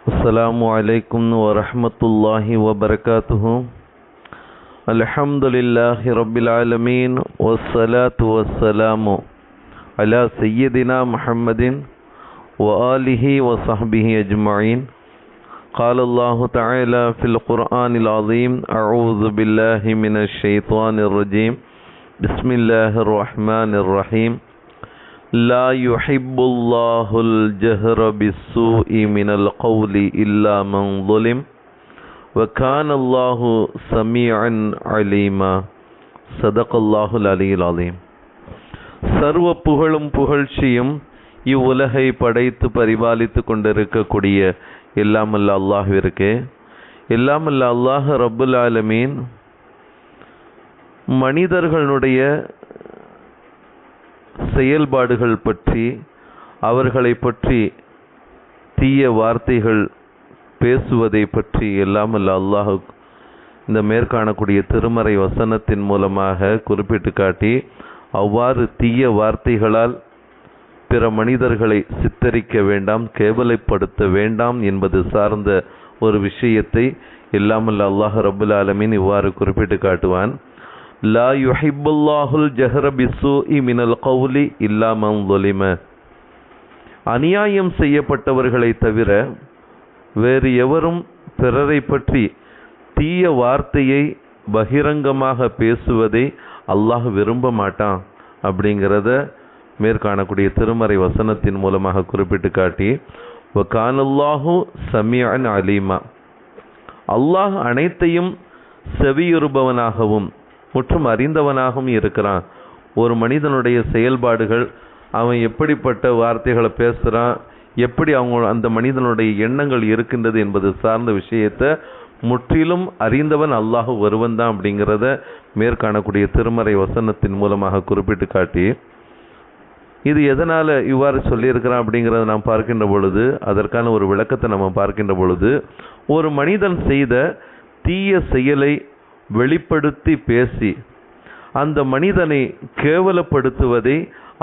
السلام عليكم ورحمة الله وبركاته. الحمد لله رب العالمين والصلاة والسلام على سيدنا محمد وآله وصحبه أجمعين. قال الله تعالى في القرآن العظيم: أعوذ بالله من الشيطان الرجيم. بسم الله الرحمن الرحيم. لا يحب الله الجهر بالسوء من القول إلا من ظلم وكان الله سميعا عليما. صدق الله العلي العظيم. சர்வ புகழும் புகழ்ச்சியும் இவ்வுலகை படைத்து பரிபாலித்து கொண்டிருக்கக்கூடிய எல்லாமல்ல அல்லாஹ்விற்கு, எல்லாமல்ல அல்லாஹ் ரப்புல் ஆலமீன் மனிதர்களுடைய செயல்பாடுகள் பற்றி, அவர்களை பற்றி தீய வார்த்தைகள் பேசுவதை பற்றி எல்லாம் அல்லாஹ் இந்த மேற்காணக்கூடிய திருமறை வசனத்தின் மூலமாக குறிப்பிட்டு காட்டி, அவ்வாறு தீய வார்த்தைகளால் பிற மனிதர்களை சித்தரிக்க வேண்டாம், கேவலைப்படுத்த வேண்டாம் என்பது சார்ந்த ஒரு விஷயத்தை எல்லாமல்ல அல்லாஹ் ரப்புல் ஆலமீன் இவ்வாறு குறிப்பிட்டு காட்டுவான். லா யுஹிப்புல்லாஹுல் ஜஹர பிஸ்ஸூஇ மினல் கௌலி இல்லா மன் ஸுலிம. அநியாயம் செய்யப்பட்டவர்களை தவிர வேறு எவரும் பிறரை பற்றி தீய வார்த்தையை பகிரங்கமாக பேசுவதை அல்லாஹ் விரும்ப மாட்டான் அப்படிங்கிறத மேற்காணக்கூடிய திருமறை வசனத்தின் மூலமாக குறிப்பிட்டு காட்டி, வகானல்லாஹு சமீஅன் அலீமா, அல்லாஹ் அனைத்தையும் செவியுறுபவனாகவும் முற்றும் அறிந்தவனாகவும் இருக்கிறான். ஒரு மனிதனுடைய செயல்பாடுகள், அவன் எப்படிப்பட்ட வார்த்தைகளை பேசுகிறான், எப்படி அந்த மனிதனுடைய எண்ணங்கள் இருக்கின்றது என்பது சார்ந்த விஷயத்தை முற்றிலும் அறிந்தவன் அல்லாஹ் ஒருவன் தான் அப்படிங்கிறத மேற்காணக்கூடிய திருமறை வசனத்தின் மூலமாக குறிப்பிட்டு காட்டி, இது எதனால் இவ்வாறு சொல்லியிருக்கிறான் அப்படிங்கிறத நாம் பார்க்கின்ற பொழுது, அதற்கான ஒரு விளக்கத்தை நம்ம பார்க்கின்ற பொழுது, ஒரு மனிதன் செய்த தீய செயலை வெளிப்படுத்தி பேசி அந்த மனிதனை கேவலப்படுத்துவதை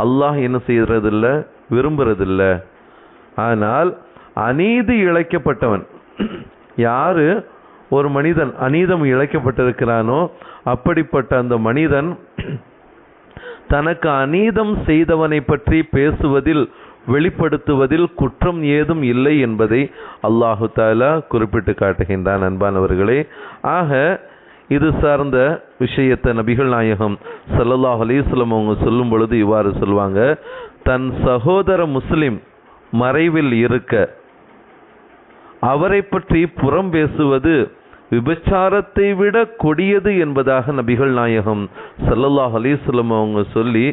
அல்லாஹ் என்ன செய்யறதில்ல, விரும்புறதில்ல. ஆனால் அநீதி இழைக்கப்பட்டவன், யாரு ஒரு மனிதன் அநீதம் இழைக்கப்பட்டிருக்கிறானோ அப்படிப்பட்ட அந்த மனிதன் தனக்கு அநீதம் செய்தவனை பற்றி பேசுவதில், வெளிப்படுத்துவதில் குற்றம் ஏதும் இல்லை என்பதை அல்லாஹு தஆலா குறிப்பிட்டு காட்டுகின்றான். அன்பானவர்களே, ஆக இது சார்ந்த விஷயத்தை நபிகள் நாயகம் ஸல்லல்லாஹு அலைஹி வஸல்லம் அவங்க சொல்லும் பொழுது இவ்வாறு சொல்வாங்க: தன் சகோதர முஸ்லிம் மறைவில் இருக்க அவரை பற்றி புறம் பேசுவது விபச்சாரத்தை விட கொடியது என்பதாக நபிகள் நாயகம் ஸல்லல்லாஹு அலைஹி வஸல்லம் அவங்க சொல்லி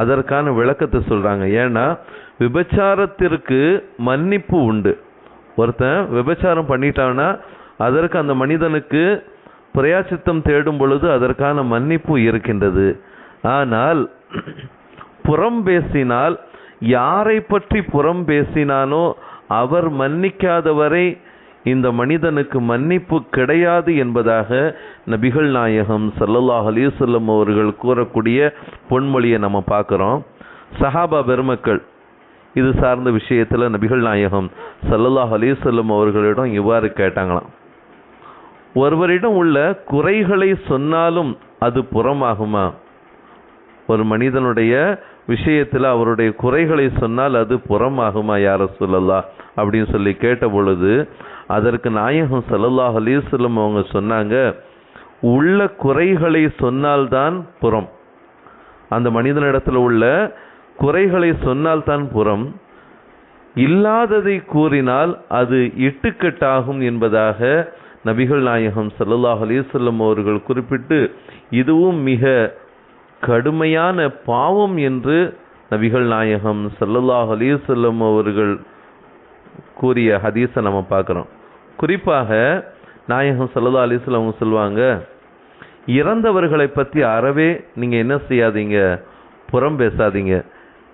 அதற்கான விளக்கத்தை சொல்றாங்க. ஏன்னா விபச்சாரத்திற்கு மன்னிப்பு உண்டு. ஒருத்தன் விபச்சாரம் பண்ணிட்டான்னா அதற்கு அந்த மனிதனுக்கு பிரயாச்சித்தம் தேடும் பொழுது அதற்கான மன்னிப்பு இருக்கின்றது. ஆனால் புறம் பேசினால், யாரை பற்றி புறம் பேசினானோ அவர் மன்னிக்காதவரை இந்த மனிதனுக்கு மன்னிப்பு கிடையாது என்பதாக நபிகள் நாயகம் ஸல்லல்லாஹு அலைஹி வஸல்லம் அவர்கள் கூறக்கூடிய பொன்மொழியை நம்ம பார்க்குறோம். சஹாபா பெருமக்கள் இது சார்ந்த விஷயத்தில் நபிகள் நாயகம் ஸல்லல்லாஹு அலைஹி வஸல்லம் அவர்களிடம் இவ்வாறு கேட்டாங்களாம்: ஒருவரிடம் உள்ள குறைகளை சொன்னாலும் அது புறமாகுமா? ஒரு மனிதனுடைய விஷயத்தில் அவருடைய குறைகளை சொன்னால் அது புறமாகுமா யா ரசூலல்லாஹ் அப்படின்னு சொல்லி கேட்ட பொழுது அதற்கு நாயகம் ஸல்லல்லாஹு அலைஹி வஸல்லம் அவங்க சொன்னாங்க, உள்ள குறைகளை சொன்னால்தான் புறம். அந்த மனிதனிடத்தில் உள்ள குறைகளை சொன்னால்தான் புறம், இல்லாததை கூறினால் அது இட்டுக்கட்டாகும் என்பதாக நபிகள் நாயகம் ஸல்லல்லாஹு அலைஹி வஸல்லம் அவர்கள் குறிப்பிட்டு, இதுவும் மிக கடுமையான பாவம் என்று நபிகள் நாயகம் ஸல்லல்லாஹு அலைஹி வஸல்லம் அவர்கள் கூறிய ஹதீஸை நம்ம பார்க்குறோம். குறிப்பாக நாயகம் ஸல்லல்லாஹு அலைஹி வஸல்லம் அவங்க சொல்லுவாங்க, இறந்தவர்களை பற்றி அறவே நீங்கள் என்ன செய்யாதீங்க, புறம் பேசாதீங்க.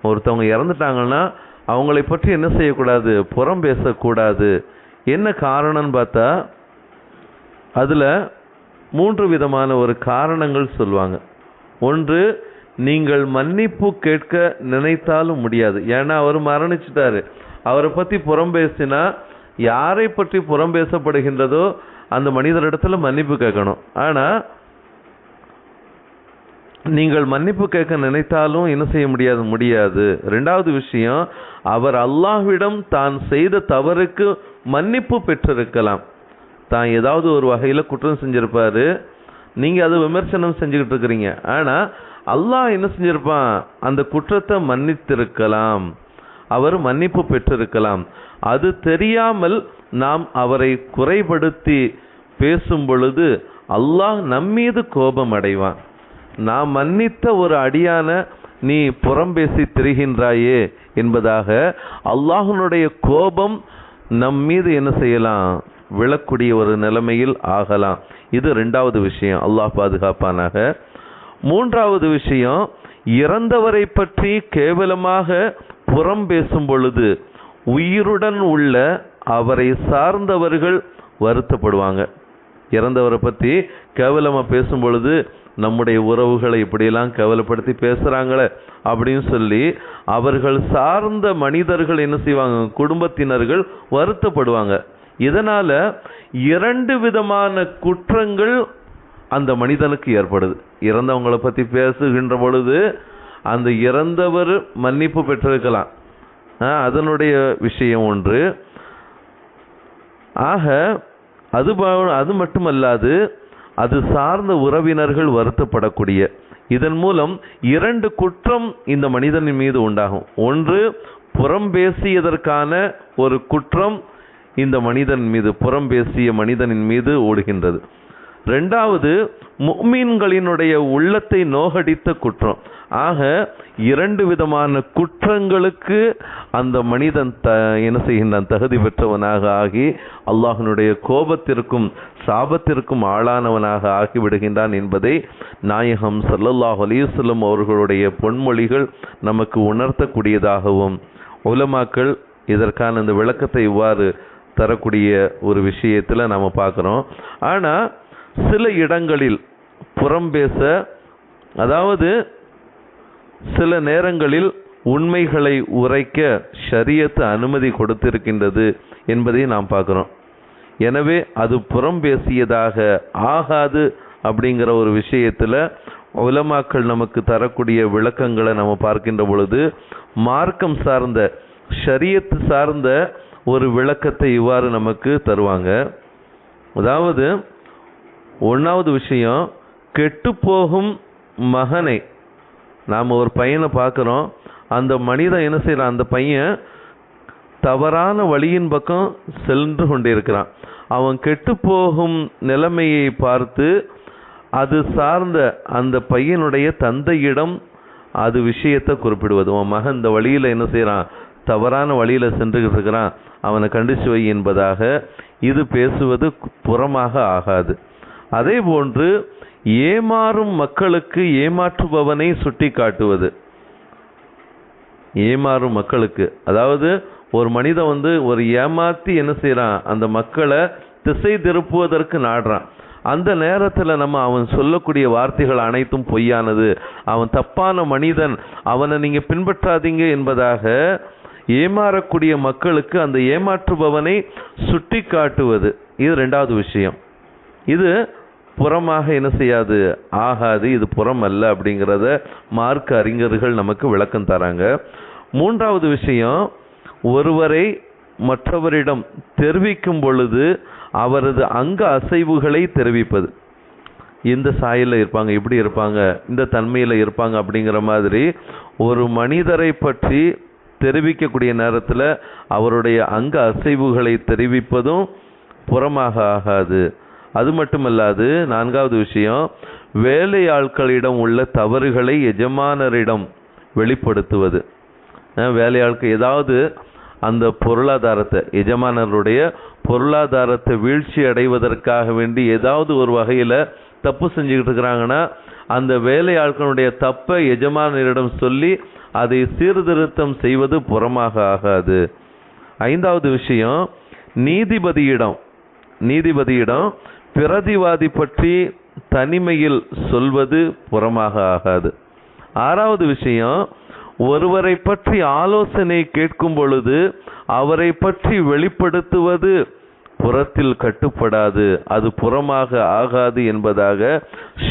ஒருத்தவங்க இறந்துட்டாங்கன்னா அவங்களை பற்றி என்ன செய்யக்கூடாது, புறம் பேசக்கூடாது. என்ன காரணம்னு பார்த்தா அதில் 3 விதமான ஒரு காரணங்கள் சொல்லுவாங்க. ஒன்று, நீங்கள் மன்னிப்பு கேட்க நினைத்தாலும் முடியாது. ஏன்னா அவர் மரணிச்சிட்டாரு, அவரை பற்றி புறம் பேசினா யாரை பற்றி புறம் பேசப்படுகின்றதோ அந்த மனிதரிடத்துல மன்னிப்பு கேட்கணும். ஆனால் நீங்கள் மன்னிப்பு கேட்க நினைத்தாலும் என்ன செய்ய முடியாது. ரெண்டாவது விஷயம், அவர் அல்லாஹ்விடம் தான் செய்த தவறுக்கு மன்னிப்பு பெற்றிருக்கலாம். தான் ஏதாவது ஒரு வகையில் குற்றம் செஞ்சிருப்பாரு, நீங்கள் அதை விமர்சனம் செஞ்சுக்கிட்டு இருக்கிறீங்க. ஆனால் அல்லாஹ் என்ன செஞ்சிருப்பான், அந்த குற்றத்தை மன்னித்திருக்கலாம், அவர் மன்னிப்பு பெற்றிருக்கலாம். அது தெரியாமல் நாம் அவரை குறைபடுத்தி பேசும் பொழுது அல்லாஹ் நம்மீது கோபம் அடைவான். நாம் மன்னித்த ஒரு அடியான நீ புறம் பேசி திரிகின்றாயே என்பதாக அல்லாஹ்வுடைய கோபம் நம் மீது என்ன செய்யலாம், விழக்கூடிய ஒரு நிலைமையில் ஆகலாம். இது ரெண்டாவது விஷயம், அல்லாஹ் பாதுகாப்பானாக. மூன்றாவது விஷயம், இறந்தவரை பற்றி கேவலமாக புறம் பேசும் பொழுது உயிருடன் உள்ள அவரை சார்ந்தவர்கள் வருத்தப்படுவாங்க. இறந்தவரை பற்றி கேவலமாக பேசும் பொழுது நம்முடைய உறவுகளை இப்படியெல்லாம் கேவலப்படுத்தி பேசுகிறாங்களே அப்படின்னு சொல்லி அவர்கள் சார்ந்த மனிதர்கள் என்ன செய்வாங்க, குடும்பத்தினர்கள் வருத்தப்படுவாங்க. இதனால் 2 விதமான குற்றங்கள் அந்த மனிதனுக்கு ஏற்படுது. இறந்தவங்களை பற்றி பேசுகின்ற பொழுது அந்த இறந்தவர் மன்னிப்பு பெற்றிருக்கலாம், அதனுடைய விஷயம் ஒன்று. ஆக அது மட்டுமல்லாது அது சார்ந்த உறவினர்கள் வருத்தப்படக்கூடிய, இதன் மூலம் 2 குற்றம் இந்த மனிதனின் மீது உண்டாகும். ஒன்று, புறம் பேசியதற்கான ஒரு குற்றம் இந்த மனிதன் மீது, புறம் பேசிய மனிதனின் மீது ஓடுகின்றது. ரெண்டாவது, முஃமின்களினுடைய உள்ளத்தை நோகடித்த குற்றம். ஆக 2 விதமான குற்றங்களுக்கு அந்த மனிதன் என்ன செய்கின்றான், தகுதி பெற்றவனாக ஆகி அல்லாஹ்வினுடைய கோபத்திற்கும் சாபத்திற்கும் ஆளானவனாக ஆகிவிடுகின்றான் என்பதை நாயகம் ஸல்லல்லாஹு அலைஹி வஸல்லம் அவர்களுடைய பொன்மொழிகள் நமக்கு உணர்த்தக்கூடியதாகவும், உலமாக்கள் இதற்கான இந்த விளக்கத்தை இவ்வாறு தரக்கூடிய ஒரு விஷயத்தில் நாம் பார்க்குறோம். ஆனால் சில இடங்களில் புறம் பேச, அதாவது சில நேரங்களில் உண்மைகளை உரைக்க ஷரியத் அனுமதி கொடுத்திருக்கின்றது என்பதை நாம் பார்க்குறோம். எனவே அது புறம் பேசியதாக ஆகாது அப்படிங்கிற ஒரு விஷயத்தில் உலமாக்கள் நமக்கு தரக்கூடிய விளக்கங்களை நம்ம பார்க்கின்ற பொழுது மார்க்கம் சார்ந்த, ஷரியத் சார்ந்த ஒரு விளக்கத்தை இவ்வாறு நமக்கு தருவாங்க. அதாவது 1வது விஷயம், கெட்டுப்போகும் மகனை, நாம் ஒரு பையனை பார்க்குறோம், அந்த மனிதன் என்ன செய்யறான், அந்த பையன் தவறான வழியின் பக்கம் சென்று கொண்டிருக்கிறான். அவன் கெட்டுப்போகும் நிலைமையை பார்த்து அது சார்ந்த அந்த பையனுடைய தந்தையிடம் அது விஷயத்தை குறிப்பிடுவது, உன் மகன் இந்த வழியில் என்ன செய்கிறான், தவறான வழியில் சென்றுகிட்டு இருக்கிறான், அவனை கண்டிச்சு வை என்பதாக இது பேசுவது புறமாக ஆகாது. அதே போன்று ஏமாறும் மக்களுக்கு ஏமாற்றுபவனை சுட்டி காட்டுவது, ஏமாறும் மக்களுக்கு, அதாவது ஒரு மனிதன் ஒரு ஏமாற்றி என்ன செய்கிறான், அந்த மக்களை திசை திருப்புவதற்கு நாடுறான். அந்த நேரத்தில் நம்ம அவன் சொல்லக்கூடிய வார்த்தைகள் அனைத்தும் பொய்யானது, அவன் தப்பான மனிதன், அவனை நீங்கள் பின்பற்றாதீங்க என்பதாக ஏமாறக்கூடிய மக்களுக்கு அந்த ஏமாற்றுபவனை சுட்டி காட்டுவது, இது 2வது விஷயம். இது புறமாக என்ன செய்யாது, ஆகாது, இது புறம் அல்ல அப்படிங்கிறத மார்க்க அறிஞர்கள் நமக்கு விளக்கம் தராங்க. 3வது விஷயம், ஒருவரை மற்றவரிடம் தெரிவிக்கும் பொழுது அவரது அங்க அசைவுகளை தெரிவிப்பது. இந்த சாயலில் இருப்பாங்க, இப்படி இருப்பாங்க, இந்த தன்மையில் இருப்பாங்க அப்படிங்கிற மாதிரி ஒரு மனிதரை பற்றி தெரிவிக்கக்கூடிய நேரத்தில் அவருடைய அங்க அசைவுகளை தெரிவிப்பதும் புறமாக ஆகாது. அது மட்டுமல்லாது 4வது விஷயம், வேலையாட்களிடம் உள்ள தவறுகளை எஜமானரிடம் வெளிப்படுத்துவது. வேலையாட்கள் ஏதாவது அந்த பொருளாதாரத்தை, எஜமானருடைய பொருளாதாரத்தை வீழ்ச்சி அடைவதற்காக வேண்டி ஏதாவது ஒரு வகையில் தப்பு செஞ்சுக்கிட்டு இருக்கிறாங்கன்னா அந்த வேலையாட்களுடைய தப்பை எஜமானரிடம் சொல்லி அதை சீர்திருத்தம் செய்வது புறமாக ஆகாது. 5வது விஷயம், நீதிபதியிடம் பிரதிவாதி பற்றி தனிமையில் சொல்வது புறமாக ஆகாது. 6வது விஷயம், ஒருவரை பற்றி ஆலோசனை கேட்கும் பொழுது அவரை பற்றி வெளிப்படுத்துவது புறத்தில் கட்டுப்படாது, அது புறமாக ஆகாது என்பதாக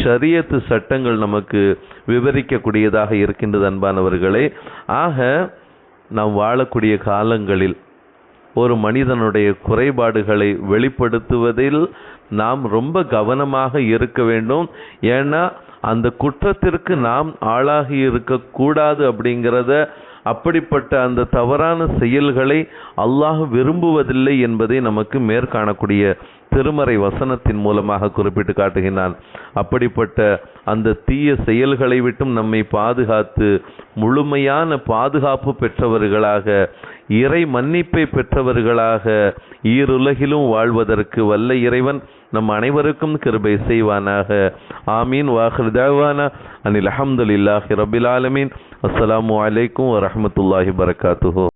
ஷரியத்து சட்டங்கள் நமக்கு விவரிக்கக்கூடியதாக இருக்கின்றது. அன்பானவர்களே, ஆக நாம் வாழக்கூடிய காலங்களில் ஒரு மனிதனுடைய குறைபாடுகளை வெளிப்படுத்துவதில் நாம் ரொம்ப கவனமாக இருக்க வேண்டும். ஏன்னா அந்த குற்றத்திற்கு நாம் ஆளாகி இருக்கக்கூடாது அப்படிங்கிறத, அப்படிப்பட்ட அந்த தவறான செயல்களை அல்லாஹ் விரும்புவதில்லை என்பதை நமக்கு மேற்காணக்கூடிய திருமறை வசனத்தின் மூலமாக குறிப்பிட்டு காட்டுகிறான். அப்படிப்பட்ட அந்த தீய செயல்களை விட்டும் நம்மை பாதுகாத்து முழுமையான பாதுகாப்பு பெற்றவர்களாக, இறை மன்னிப்பை பெற்றவர்களாக ஈருலகிலும் வாழ்வதற்கு வல்ல இறைவன் நம் அனைவருக்கும் கிருபை செய்வானாக. ஆமீன். வாஹிர் தஅவானா அனில் ஹம்துலில்லாஹி ரப்பில் ஆலமீன். அஸ்ஸலாமு அலைக்கும் வரஹ்மத்துல்லாஹி வபரகாத்துஹு.